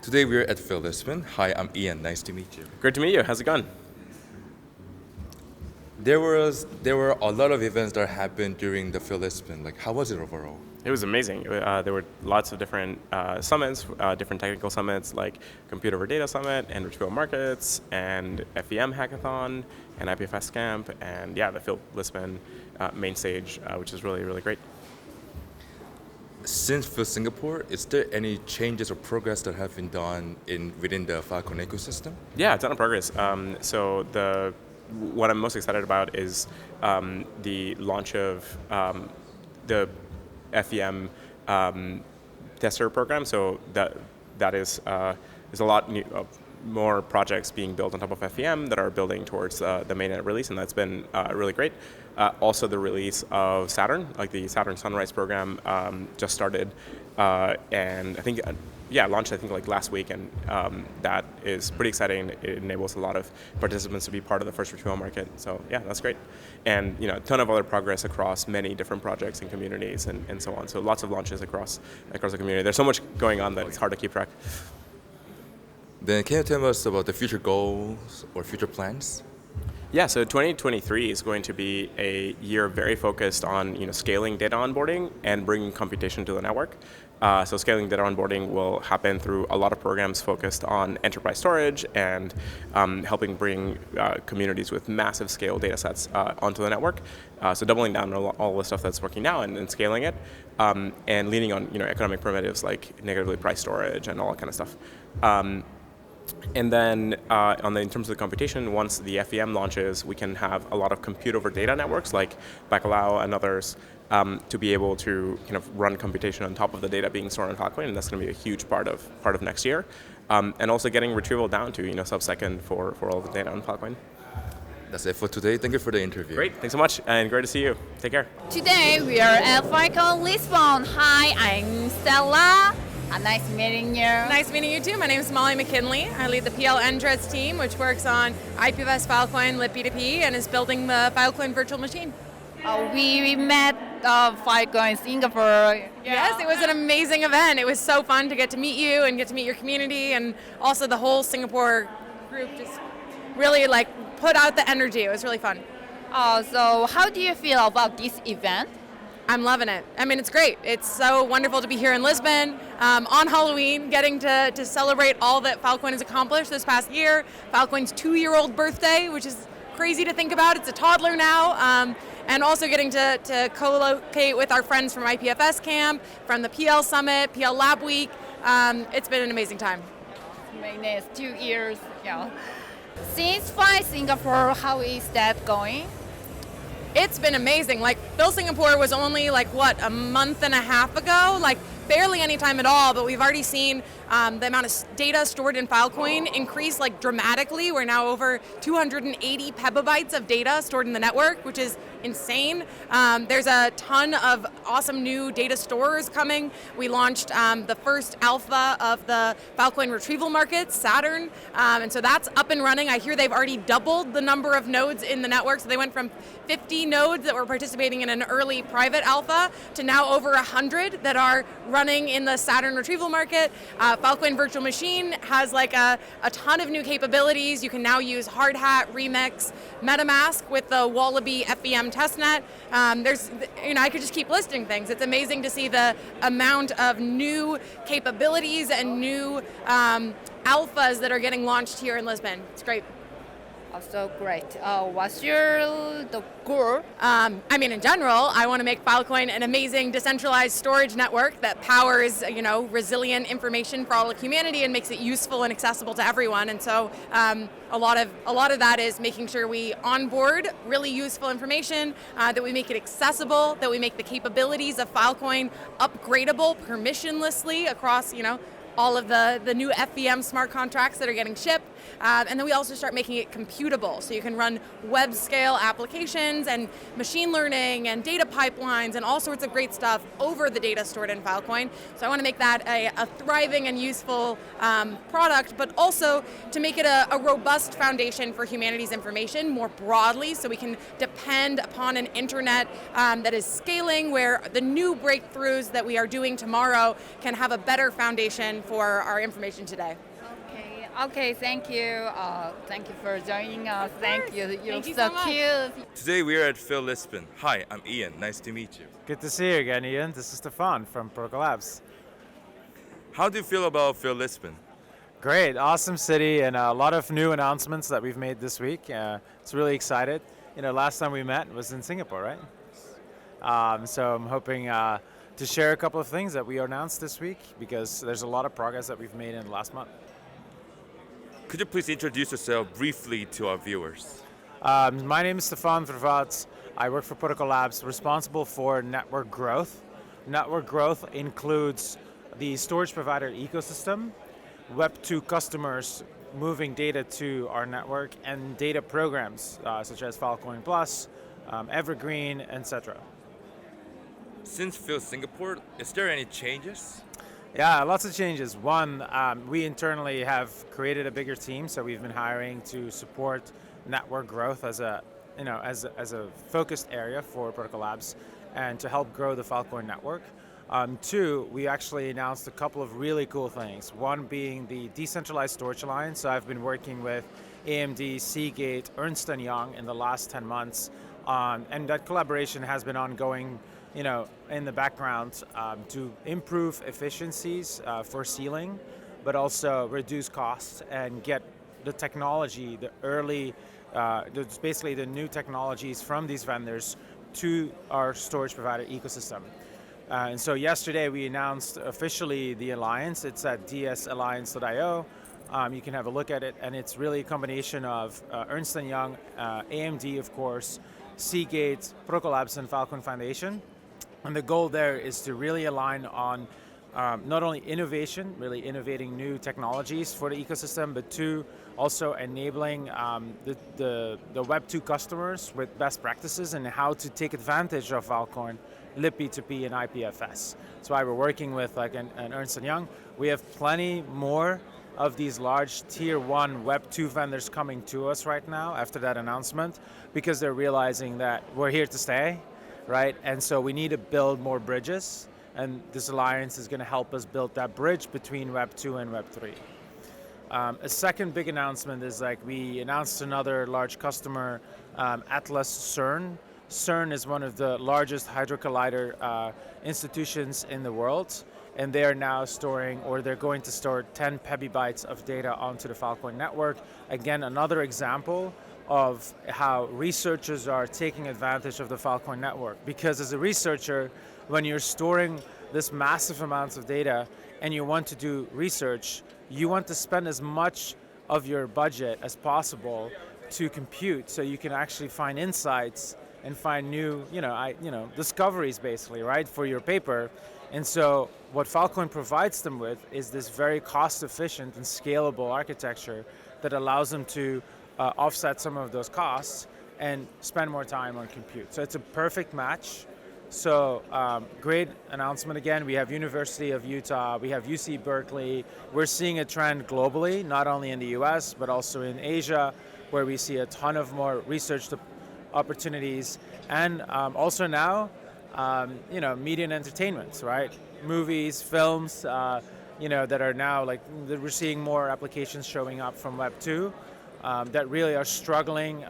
Today we're at Phil Lisbon. Hi, I'm Ian. Nice to meet you. Great to meet you. How's it going? There were a lot of events that happened during the Phil Lisbon. Like, how was it overall? It was amazing. There were lots of different summits, different technical summits like Computer over Data Summit and Retrieval Markets and FEM Hackathon and IPFS Camp and the Phil Lisbon main stage, which is really, really great. Since Phil Singapore, is there any changes or progress that have been done within the Filecoin ecosystem? Yeah, a ton of progress. What I'm most excited about is the launch of the FEM tester program. So that is there's a lot more projects being built on top of FEM that are building towards the mainnet release, and that's been really great. Also, the release of Saturn, like the Saturn Sunrise program, just started, and I think launched like last week, and that is pretty exciting. It enables a lot of participants to be part of the first retrieval market. So that's great, and a ton of other progress across many different projects and communities and so on. So lots of launches across the community. There's so much going on that it's hard to keep track. Then can you tell us about the future goals or future plans? Yeah, so 2023 is going to be a year very focused on scaling data onboarding and bringing computation to the network. So scaling data onboarding will happen through a lot of programs focused on enterprise storage and helping bring communities with massive scale data sets onto the network. So doubling down on all the stuff that's working now and scaling it, and leaning on economic primitives like negatively priced storage and all that kind of stuff. And then in terms of the computation, once the FEM launches, we can have a lot of compute over data networks like Bacalao and others to be able to kind of run computation on top of the data being stored on Filecoin, and that's going to be a huge part of next year. And also getting retrieval down to sub-second for all of the data on Filecoin. That's it for today. Thank you for the interview. Great, thanks so much, and great to see you. Take care. Today we are at Filecoin Lisbon. Hi, I'm Stella. Nice meeting you. Nice meeting you too. My name is Molly McKinley. I lead the PL Andres team, which works on IPFS Filecoin Lit P2P and is building the Filecoin virtual machine. We met Filecoin Singapore. Yes, it was an amazing event. It was so fun to get to meet you and get to meet your community, and also the whole Singapore group just really put out the energy. It was really fun. So how do you feel about this event? I'm loving it. I mean, it's great. It's so wonderful to be here in Lisbon on Halloween, getting to celebrate all that Filecoin has accomplished this past year. Filecoin's 2-year-old birthday, which is crazy to think about. It's a toddler now. And also getting to co-locate with our friends from IPFS Camp, from the PL Summit, PL Lab Week. It's been an amazing time. It's 2 years. Yeah. Since Fi Singapore, how is that going? It's been amazing. Phil Singapore was only a month and a half ago, barely any time at all, but we've already seen the amount of data stored in Filecoin increase dramatically. We're now over 280 petabytes of data stored in the network, which is insane. There's a ton of awesome new data storers coming. We launched the first alpha of the Filecoin retrieval market, Saturn, and so that's up and running. I hear they've already doubled the number of nodes in the network, so they went from 50 nodes that were participating in an early private alpha to now over 100 that are running in the Saturn retrieval market. Filecoin Virtual Machine has a ton of new capabilities. You can now use Hard Hat, Remix, MetaMask with the Wallaby FEM testnet. I could just keep listing things. It's amazing to see the amount of new capabilities and new alphas that are getting launched here in Lisbon. It's great. Also great. What's the goal? In general, I want to make Filecoin an amazing decentralized storage network that powers, resilient information for all of humanity and makes it useful and accessible to everyone. And so, a lot of that is making sure we onboard really useful information, that we make it accessible, that we make the capabilities of Filecoin upgradable permissionlessly across, all of the new FVM smart contracts that are getting shipped. And then we also start making it computable, so you can run web scale applications and machine learning and data pipelines and all sorts of great stuff over the data stored in Filecoin. So I want to make that a thriving and useful product, but also to make it a robust foundation for humanities information more broadly, so we can depend upon an internet that is scaling, where the new breakthroughs that we are doing tomorrow can have a better foundation for our information today. Okay, thank you. Thank you for joining us. Thank you. You're Thank you so so much. cute. Today we are at Phil Lisbon. Hi, I'm Ian. Nice to meet you. Good to see you again, Ian. This is Stefan from Protocol Labs. How do you feel about Phil Lisbon? Great, awesome city, and a lot of new announcements that we've made this week. It's really excited. Last time we met was in Singapore, right? So I'm hoping to share a couple of things that we announced this week, because there's a lot of progress that we've made in the last month. Could you please introduce yourself briefly to our viewers? My name is Stefan Vervaat. I work for Protocol Labs, responsible for network growth. Network growth includes the storage provider ecosystem, Web 2 customers moving data to our network, and data programs such as Filecoin Plus, Evergreen, etc. Since Phil Singapore, is there any changes? Yeah, lots of changes. One, we internally have created a bigger team, so we've been hiring to support network growth as a focused area for Protocol Labs, and to help grow the Filecoin network. Two, we actually announced a couple of really cool things. One being the Decentralized Storage Alliance. So I've been working with AMD, Seagate, Ernst & Young in the last 10 months, and that collaboration has been ongoing in the background to improve efficiencies for sealing, but also reduce costs and get the technology, basically the new technologies from these vendors to our storage provider ecosystem. And so yesterday we announced officially the alliance. It's at dsalliance.io. You can have a look at it, and it's really a combination of Ernst & Young, AMD of course, Seagate, Protocol Labs, and Filecoin Foundation. And the goal there is to really align on not only innovation, really innovating new technologies for the ecosystem, but two, also enabling the Web 2 customers with best practices and how to take advantage of Filecoin, libp2p, and IPFS. That's why we're working with an Ernst & Young. We have plenty more of these large tier 1 Web 2 vendors coming to us right now after that announcement, because they're realizing that we're here to stay, right? And so we need to build more bridges, and this alliance is going to help us build that bridge between Web 2 and Web 3. A second big announcement is we announced another large customer, Atlas CERN. CERN is one of the largest hydrocollider institutions in the world, and they are now storing, or they're going to store 10 petabytes of data onto the Filecoin network. Again, another example of how researchers are taking advantage of the Filecoin network. Because as a researcher, when you're storing this massive amounts of data and you want to do research, you want to spend as much of your budget as possible to compute, so you can actually find insights and find new, discoveries basically, right, for your paper. And so what Filecoin provides them with is this very cost-efficient and scalable architecture that allows them to offset some of those costs and spend more time on compute. So it's a perfect match. So great announcement again. We have University of Utah, we have UC Berkeley. We're seeing a trend globally, not only in the US, but also in Asia, where we see a ton of more research opportunities. And also now, media and entertainment, right? Movies, films, that are now we're seeing more applications showing up from Web 2 that really are struggling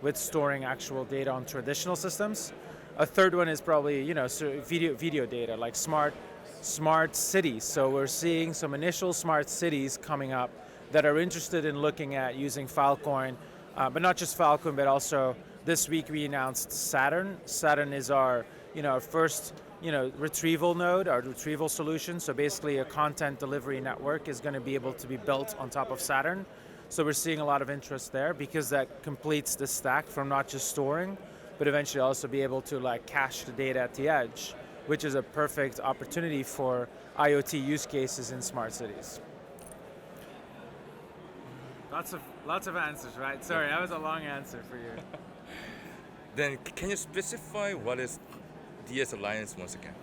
with storing actual data on traditional systems. A third one is probably, video data, like smart cities. So we're seeing some initial smart cities coming up that are interested in looking at using Filecoin, but not just Filecoin, but also this week we announced Saturn. Saturn is our, first, retrieval node, our retrieval solution. So basically a content delivery network is going to be able to be built on top of Saturn. So we're seeing a lot of interest there, because that completes the stack from not just storing, but eventually also be able to cache the data at the edge which is a perfect opportunity for IoT use cases in smart cities. Lots of answers, right? Sorry, that was a long answer for you. Then can you specify what is DS Alliance once again?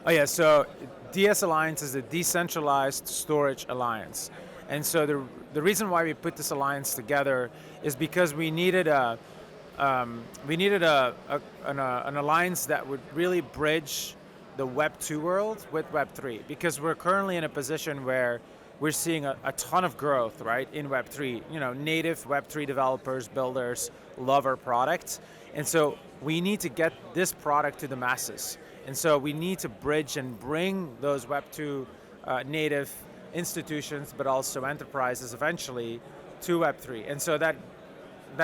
Oh yeah, so DS Alliance is a decentralized storage alliance. And so the reason why we put this alliance together is because we needed an alliance that would really bridge the Web 2 world with Web 3, because we're currently in a position where we're seeing a ton of growth, right, in Web 3. You know, native Web 3 developers, builders love our product. And so we need to get this product to the masses. And so we need to bridge and bring those Web 2 native institutions, but also enterprises eventually, to Web 3. And so that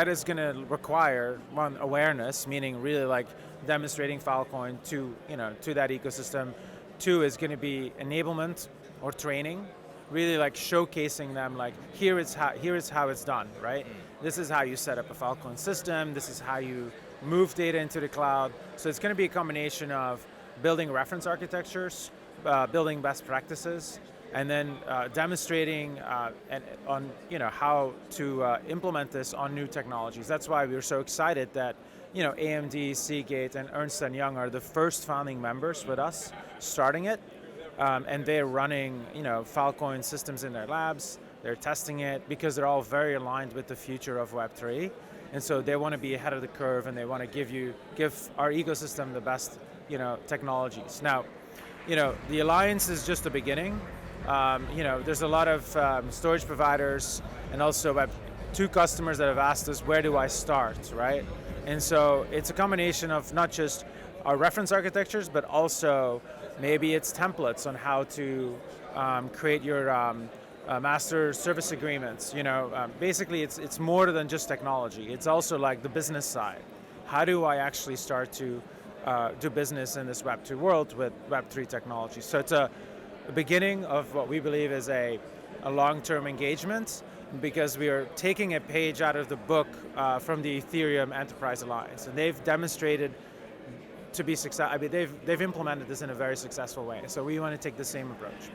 is going to require, one, awareness, meaning really like demonstrating Filecoin to that ecosystem. Two is going to be enablement or training, really like showcasing them, like here is how it's done, right? This is how you set up a Filecoin system. This is how you move data into the cloud. So it's going to be a combination of building reference architectures, building best practices, and then demonstrating on how to implement this on new technologies. That's why we were so excited that AMD, Seagate, and Ernst & Young are the first founding members with us starting it, and they're running Filecoin systems in their labs. They're testing it because they're all very aligned with the future of Web3, and so they want to be ahead of the curve, and they want to give our ecosystem the best technologies. Now, the alliance is just the beginning. There's a lot of storage providers and also Web2 customers that have asked us, where do I start, right? And so it's a combination of not just our reference architectures, but also maybe it's templates on how to create your master service agreements. Basically it's more than just technology. It's also like the business side. How do I actually start to do business in this Web2 world with Web3 technology? So it's a beginning of what we believe is a long-term engagement, because we are taking a page out of the book from the Ethereum Enterprise Alliance, and they've demonstrated to be successful. I mean, they've implemented this in a very successful way. So we want to take the same approach.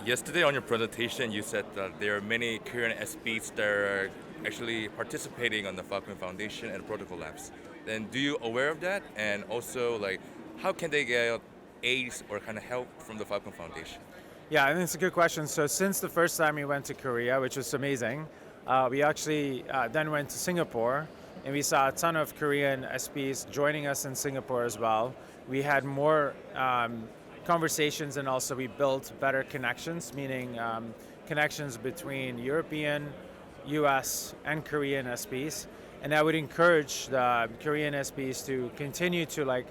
Yesterday on your presentation, you said that there are many current SPs that are actually participating on the Filecoin Foundation and Protocol Labs. Then, do you aware of that? And also, like, how can they get aids or kind of help from the Filecoin Foundation? Yeah, I think it's a good question. So since the first time we went to Korea, which was amazing, we actually then went to Singapore, and we saw a ton of Korean SPs joining us in Singapore as well. We had more conversations, and also we built better connections, meaning connections between European, US, and Korean SPs. And I would encourage the Korean SPs to continue to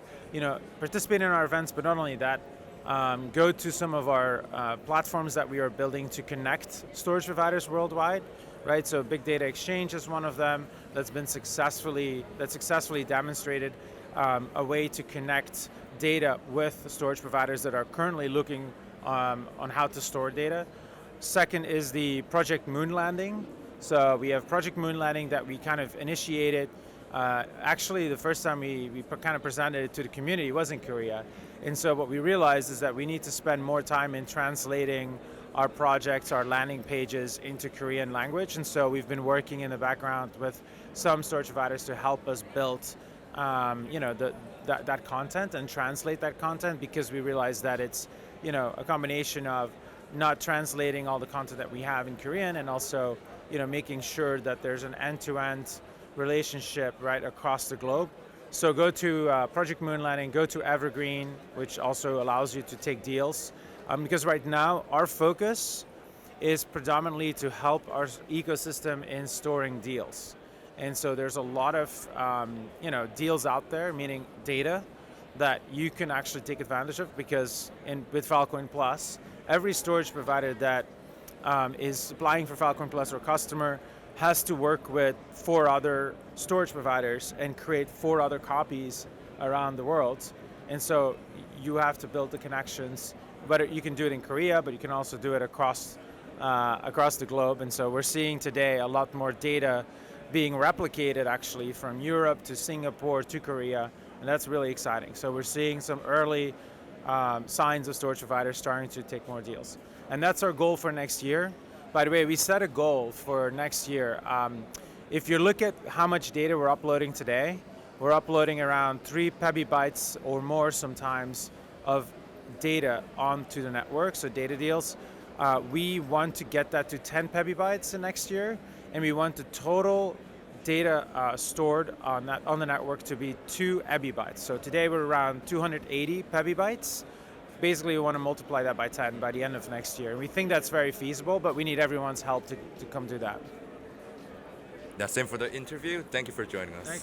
participate in our events, but not only that, go to some of our platforms that we are building to connect storage providers worldwide, right? So Big Data Exchange is one of them that's successfully demonstrated a way to connect data with storage providers that are currently looking on how to store data. Second is the Project Moon Landing. So we have Project Moon Landing that we kind of initiated. Actually, the first time we kind of presented it to the community was in Korea. And so what we realized is that we need to spend more time in translating our projects, our landing pages into Korean language. And so we've been working in the background with some storage providers to help us build that content and translate that content, because we realize that it's a combination of not translating all the content that we have in Korean, and also making sure that there's an end-to-end relationship right across the globe. So go to Project Moon Landing, go to Evergreen, which also allows you to take deals. Because right now our focus is predominantly to help our ecosystem in storing deals. And so there's a lot of deals out there, meaning data that you can actually take advantage of, because with Filecoin Plus, every storage provider that is applying for Filecoin Plus or customer has to work with 4 other storage providers and create 4 other copies around the world. And so you have to build the connections. But you can do it in Korea, but you can also do it across the globe. And so we're seeing today a lot more data being replicated actually from Europe to Singapore to Korea. and that's really exciting. So we're seeing some early signs of storage providers starting to take more deals. And that's our goal for next year. By the way, we set a goal for next year. If you look at how much data we're uploading today, we're uploading around 3 petabytes or more sometimes of data onto the network, so data deals. We want to get that to 10 petabytes in next year, and we want the total data stored on the network to be 2 exabytes. So today we're around 280 petabytes. Basically, we want to multiply that by 10 by the end of next year. And we think that's very feasible, but we need everyone's help to come do that. That's it for the interview. Thank you for joining us. Thank you.